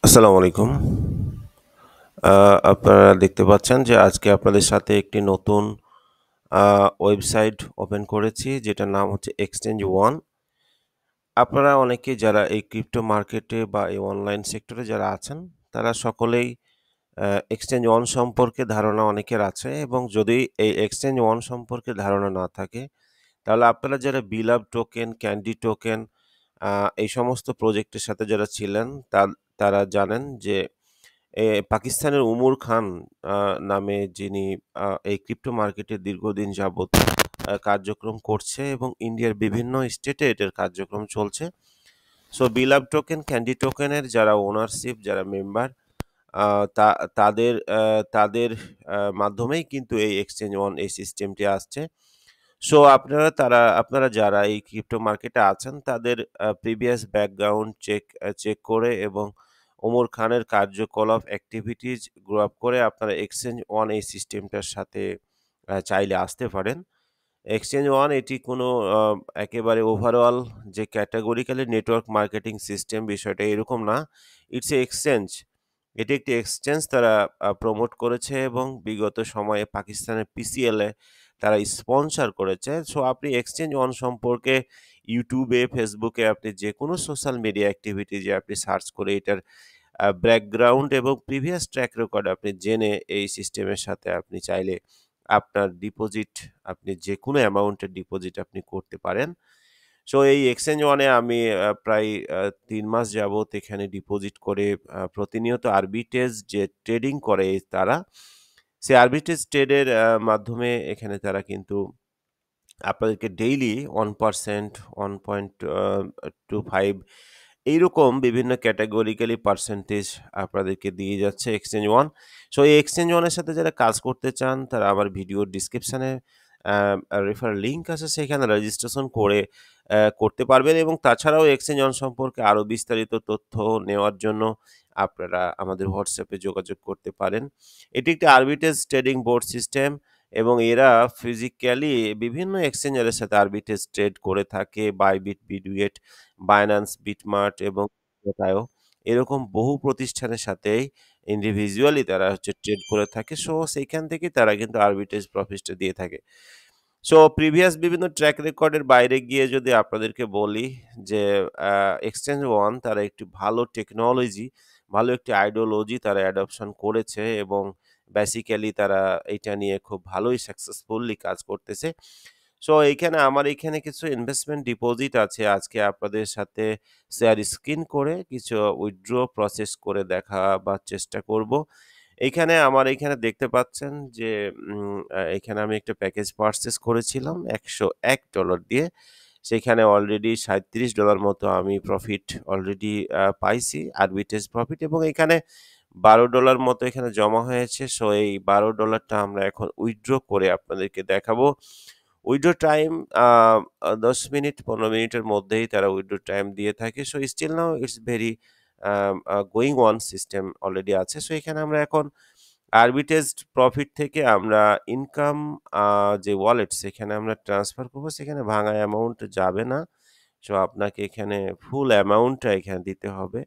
আসসালামু আলাইকুম। আপনারা দেখতে পাচ্ছেন যে আজকে আপনাদের সাথে একটি নতুন আ ওয়েবসাইট ওপেন করেছি যেটার নাম হচ্ছে এক্সচেঞ্জ ওয়ান। আপনারা অনেকেই যারা এই ক্রিপ্টো মার্কেটে বা এই অনলাইন সেক্টরে যারা আছেন, তারা সকলেই এক্সচেঞ্জ ওয়ান সম্পর্কে ধারণা অনেকের আছে এবং যদি এই এক্সচেঞ্জ ওয়ান সম্পর্কে ধারণা না থাকে, তাহলে আপনারা যারা বিলাভ টোকেন, ক্যান্ডি টোকেন আ এই সমস্ত প্রজেক্টের সাথে যারা ছিলেন, তারা জানেন যে পাকিস্তানের উমর খান আ নামে যিনি এই ক্রিপ্টো মার্কেটে দীর্ঘদিন যাবৎ কার্যক্রম করছে এবং ইন্ডিয়ার বিভিন্ন স্টেটে এটার কার্যক্রম চলছে। সো বিলাভ টোকেন, ক্যান্ডি টোকেনের যারা ওনারশিপ, যারা মেম্বার আ তা তাদের মাধ্যমেই কিন্তু এই এক্সচেঞ্জ ওয়ান এই সিস্টেমটি আসছে। সো আপনারা যারা এই ক্রিপ্টো মার্কেটে আছেন তাদের প্রিভিয়াস ব্যাকগ্রাউন্ড চেক করে এবং ওমর খানের কার্যকলাপ অ্যাক্টিভিটিজ গ্রো আপ করে আপনারা এক্সচেঞ্জ ওয়ান এই সিস্টেমটার সাথে চাইলে আসতে পারেন। এক্সচেঞ্জ ওয়ান এটি কোনো আ একেবারে ওভারঅল যে ক্যাটেগরিক্যালি নেটওয়ার্ক মার্কেটিং সিস্টেম বিষয়টা এরকম না। It's a exchange. এটি একটি এক্সচেঞ্জ তারা প্রমোট করেছে এবং বিগত সময়ে পাকিস্তানের পিসিএল এ তারা স্পন্সর করেছে। সো আপনি এক্সচেঞ্জ ওয়ান সম্পর্কে YouTube এ, Facebook এ আপনি যেকোনো সোশ্যাল মিডিয়া অ্যাক্টিভিটিজ এ আপনি সার্চ করে এটার ব্যাকগ্রাউন্ড এবং প্রিভিয়াস ট্র্যাক রেকর্ড আপনি জেনে এই সিস্টেমের সাথে আপনি চাইলে আপনার ডিপোজিট আপনি যেকোনো অ্যামাউন্টের ডিপোজিট আপনি করতে পারেন। সো এই এক্সচেঞ্জ ওয়ানে আমি প্রায় ৩ মাস যাবত এখানে ডিপোজিট করে প্রতিনিয়ত আরবিটেজ যে ট্রেডিং করে তারা, সেই আরবিটেজ ট্রেডের মাধ্যমে এখানে তারা কিন্তু আপনাদেরকে ডেইলি 1%, 1.25 এইরকম বিভিন্ন ক্যাটেগরিক্যালি পার্সেন্টেজ আপনাদেরকে দিয়ে যাচ্ছে এক্সচেঞ্জ ওয়ান। সো এই এক্সচেঞ্জ ওয়ানের সাথে যারা কাজ করতে চান তারা আমার ভিডিওর ডিসক্রিপশনে রেফারেল লিঙ্ক আছে সেখানে রেজিস্ট্রেশন করে করতে পারবেন এবং তাছাড়াও এক্সচেঞ্জ ওয়ান সম্পর্কে আরও বিস্তারিত তথ্য নেওয়ার জন্য আপনারা আমাদের হোয়াটসঅ্যাপে যোগাযোগ করতে পারেন। এটি একটি আরবিট্রেজ ট্রেডিং বোর্ড সিস্টেম এবং এরা ফিজিক্যালি বিভিন্ন এক্সচেঞ্জারের সাথে আরবিট্রেজ ট্রেড করে থাকে। বাইবিট, বিটগেট, বাইন্যান্স, বিটমার্ট এবং কোথায়ও এরকম বহু প্রতিষ্ঠানের সাথেই ইন্ডিভিজুয়ালি তারা হচ্ছে ট্রেড করে থাকে। সো সেইখান থেকেই তারা কিন্তু আরবিট্রেজ প্রফিটটা দিয়ে থাকে। সো প্রিভিয়াস বিভিন্ন ট্র্যাক রেকর্ডের বাইরে গিয়ে যদি আপনাদেরকে বলি যে এক্সচেঞ্জ ওয়ান তারা একটি ভালো টেকনোলজি, ভালো একটি আইডিওলজি তারা অ্যাডপশন করেছে এবং বেসিক্যালি তারা এইটা নিয়ে খুব ভালোই সাকসেসফুলি কাজ করতেছে। সো আমার এইখানে কিছু ইনভেস্টমেন্ট ডিপোজিট আছে। আজকে আপনাদের সাথে শেয়ার স্ক্রিন করে কিছু উইথড্র প্রসেস করে দেখাবার চেষ্টা করব। আমার এইখানে দেখতে পাচ্ছেন যে এখানে আমি একটা প্যাকেজ পারচেজ করেছিলাম $101 দিয়ে। সেখানে অলরেডি $37 মতো আমি প্রফিট অলরেডি পাইছি, আরবিট্রেজ প্রফিট এবং এখানে $12 মতো এখানে জমা হয়েছে। সো এই $12 টা আমরা এখন উইথড্র করে আপনাদেরকে দেখাবো। উইথড্র টাইম আ আ ১০ মিনিট ১৫ মিনিটের মধ্যেই তারা উইথড্র টাইম দিয়ে থাকে। So still now it's very going on system already আছে। সো এখানে আমরা এখন আরবিট্রেজ প্রফিট থেকে আমরা ইনকাম আ যে ওয়ালেট সেখানে আমরা ট্রান্সফার করব। সেখানে ভাঙা অ্যামাউন্ট যাবে না। সো আপনাকে এখানে ফুল অ্যামাউন্টটা এখানে দিতে হবে।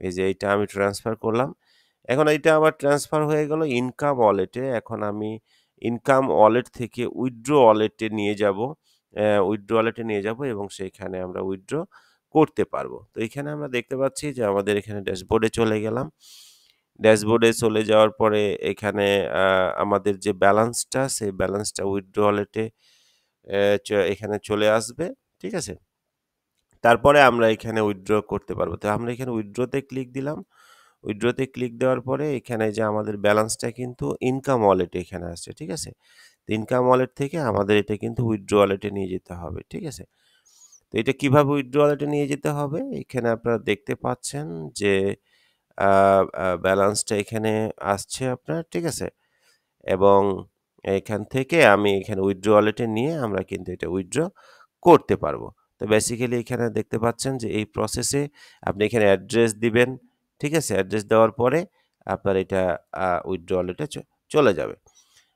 এই যে এইটা আমি ট্রান্সফার করলাম। এখন এইটা আমার ট্রান্সফার হয়ে গেল ইনকাম ওয়ালেটে। এখন আমি ইনকাম ওয়ালেট থেকে উইথড্র ওয়ালেটে নিয়ে যাবো। উইথড্র ওয়ালেটে নিয়ে যাবো এবং সেইখানে আমরা উইথড্র করতে পারবো। তো এইখানে আমরা দেখতে পাচ্ছি যে আমাদের এখানে ড্যাশবোর্ডে চলে গেলাম। ড্যাশবোর্ডে চলে যাওয়ার পরে এখানে আ আমাদের যে ব্যালেন্সটা সেই ব্যালেন্সটা উইথড্র ওয়ালেটে অ্যা চ এখানে চলে আসবে। ঠিক আছে? তারপরে আমরা এখানে উইথড্র করতে পারবো। তো আমরা এখানে উইথড্র তে ক্লিক দিলাম। উইথড্র তে ক্লিক দেওয়ার পরে এখানে যে আমাদের ব্যালেন্সটা কিন্তু ইনকাম ওয়ালেটে এখানে আসছে। ঠিক আছে? তো ইনকাম ওয়ালেট থেকে আমাদের এটা কিন্তু উইথড্র ওয়ালেটে নিয়ে যেতে হবে। ঠিক আছে? তো এটা কিভাবে উইথড্র ওয়ালেটে নিয়ে যেতে হবে? এখানে আপনারা দেখতে পাচ্ছেন যে আ আ ব্যালেন্সটা এখানে আসছে আপনার। ঠিক আছে? এবং এখান থেকে আমি এখানে উইথড্র ওয়ালেটে নিয়ে আমরা কিন্তু এটা উইথড্র করতে পারবো। তো বেসিক্যালি এখানে দেখতে পাচ্ছেন যে এই প্রসেসে আপনি এখানে অ্যাড্রেস দিবেন। ঠিক আছে? অ্যাড্রেস দেওয়ার পরে আপনার এটা উইথড্র ওয়ালেটে চলে যাবে।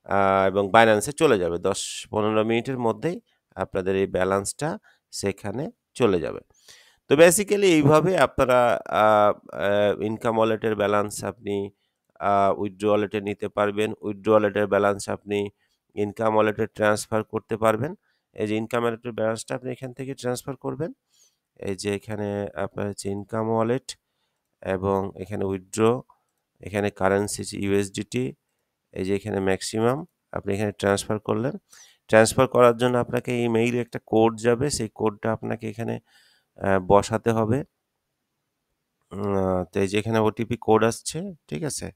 আ এবং বাইন্যান্সে চলে যাবে। ১০-১৫ মিনিটের মধ্যেই আপনাদের এই ব্যালেন্সটা সেখানে চলে যাবে। তো বেসিক্যালি এইভাবে আপনারা ইনকাম ওয়ালেটের ব্যালেন্স আপনি উইথড্র ওয়ালেটে নিতে পারবেন। উইথড্র ওয়ালেটের ব্যালেন্স আপনি ইনকাম ওয়ালেটে ট্রান্সফার করতে পারবেন। এই যে ইনকাম ওয়ালেটের ব্যালেন্সটা আপনি এখান থেকে ট্রান্সফার করবেন। এই যে এখানে আপনার হচ্ছে ইনকাম ওয়ালেট এবং এখানে উইথড্র, এখানে কারেন্সি ইউএসডিটি, এই যে এখানে ম্যাক্সিমাম আপনি এখানে ট্রান্সফার করলেন। ট্রান্সফার করার জন্য আপনাকে ইমেইলে একটা কোড যাবে, সেই কোডটা আপনাকে এখানে বসাতে হবে। তো এই যে এখানে ওটিপি কোড আসছে, ঠিক আছে?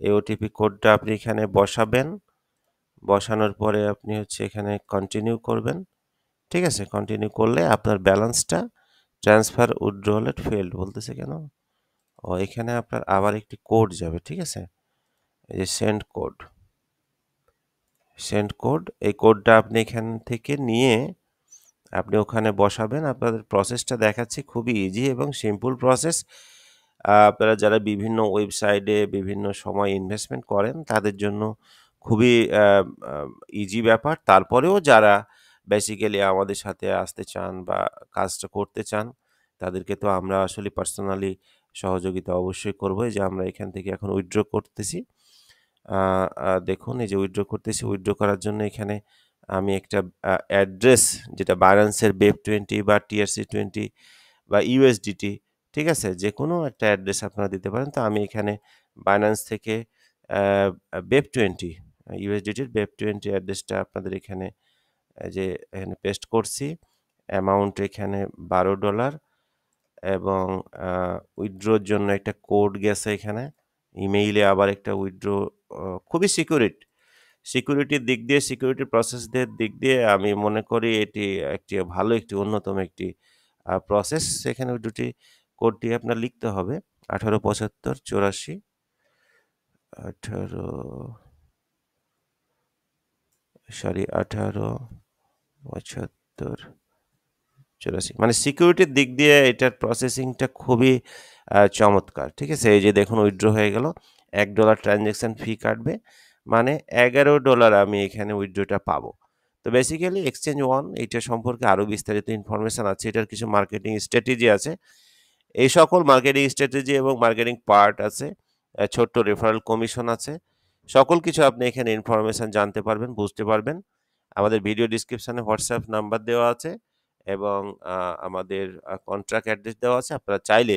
এই ওটিপি কোডটা আপনি এখানে বসাবেন। বসানোর পরে আপনি হচ্ছে এখানে কন্টিনিউ করবেন, ঠিক আছে? কন্টিনিউ করলে আপনার ব্যালেন্সটা ট্রান্সফার উইথড্রয়ালের ফেল্ড বলতেছে কেন? ও এখানে আপনার আবার একটি কোড যাবে, ঠিক আছে? এই যে সেন্ড কোড, সেন্ড কোড, এই কোডটা আপনি এখান থেকে নিয়ে আপনি ওখানে বসাবেন। আপনাদের প্রসেসটা দেখাচ্ছি, খুবই ইজি এবং সিম্পল প্রসেস। আপনারা যারা বিভিন্ন ওয়েবসাইটে বিভিন্ন সময় ইনভেস্টমেন্ট করেন তাদের জন্য খুবই ইজি ব্যাপার। তারপরেও যারা বেসিক্যালি আমাদের সাথে আসতে চান বা কাজটা করতে চান তাদেরকে তো আমরা আসলে পার্সোনালি সহযোগিতা অবশ্যই করবো। এই যে আমরা এখান থেকে এখন উইথড্র করতেছি। দেখুন এই যে উইথড্র করতেছি, উইথড্র করার জন্য এখানে আমি একটা অ্যাড্রেস, যেটা বাইন্যান্সের BEP20 বা TRC20 বা USDT, ঠিক আছে? যেকোনো একটা অ্যাড্রেস আপনারা দিতে পারেন। তো আমি এখানে বাইন্যান্স থেকে BEP20 USDTর BEP20 অ্যাড্রেসটা আপনাদের এখানে যে এখানে পেস্ট করছি। অ্যামাউন্ট এখানে $12 এবং উইথড্রোর জন্য একটা কোড গেছে এখানে। ইমেইলে আবার একটা উইথড্র, খুবই সিকিউরিটির দিক দিয়ে, সিকিউরিটি প্রসেসদের দিক দিয়ে আমি মনে করি এটি একটি ভালো, একটি অন্যতম একটি প্রসেস। সেখানে ওই দুটি কোডটি আপনার লিখতে হবে 1875 84 18 1875 84। মানে সিকিউরিটির দিক দিয়ে এটার প্রসেসিংটা খুবই চমৎকার, ঠিক আছে? এই যে দেখুন উইথড্র হয়ে গেল, $1 ট্রানজ্যাকশন ফি কাটবে, মানে $11 আমি এখানে উইথড্রটা পাবো। তো বেসিক্যালি এক্সচেঞ্জ ওয়ান এইটা সম্পর্কে আরও বিস্তারিত ইনফরমেশান আছে, এটার কিছু মার্কেটিং স্ট্র্যাটেজি আছে। এই সকল মার্কেটিং স্ট্র্যাটেজি এবং মার্কেটিং পার্ট আছে, ছোট্ট রেফারেল কমিশন আছে, সকল কিছু আপনি এখানে ইনফরমেশান জানতে পারবেন, বুঝতে পারবেন। আমাদের ভিডিও ডিসক্রিপশানে হোয়াটসঅ্যাপ নাম্বার দেওয়া আছে এবং আমাদের কন্ট্রাক্ট অ্যাড্রেস দেওয়া আছে। আপনারা চাইলে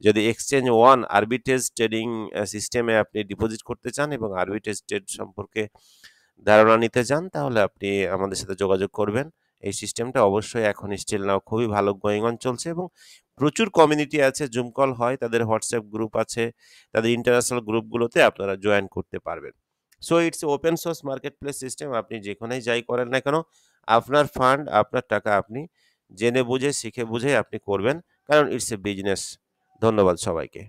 যদি এক্সচেঞ্জ ওয়ান আরবিট্রেজ ট্রেডিং সিস্টেমে আপনি ডিপোজিট করতে চান এবং আরবিট্রেজ ট্রেড সম্পর্কে ধারণা নিতে চান তাহলে আপনি আমাদের সাথে যোগাযোগ করবেন। এই সিস্টেমটা অবশ্যই এখন স্টিল নাও খুবই ভালো গোয়িং অন চলছে এবং প্রচুর কমিউনিটি আছে, জুম কল হয়, তাদের হোয়াটসঅ্যাপ গ্রুপ আছে, তাদের ইন্টারন্যাশনাল গ্রুপগুলোতে আপনারা জয়েন করতে পারবেন। So it's open source market place system. আপনি যেখানেই যাই করেন না কেন, আপনার ফান্ড, আপনার টাকা আপনি জেনে বুঝে, শিখে বুঝে আপনি করবেন, কারণ ইটস এ বিজনেস। ধন্যবাদ সবাইকে।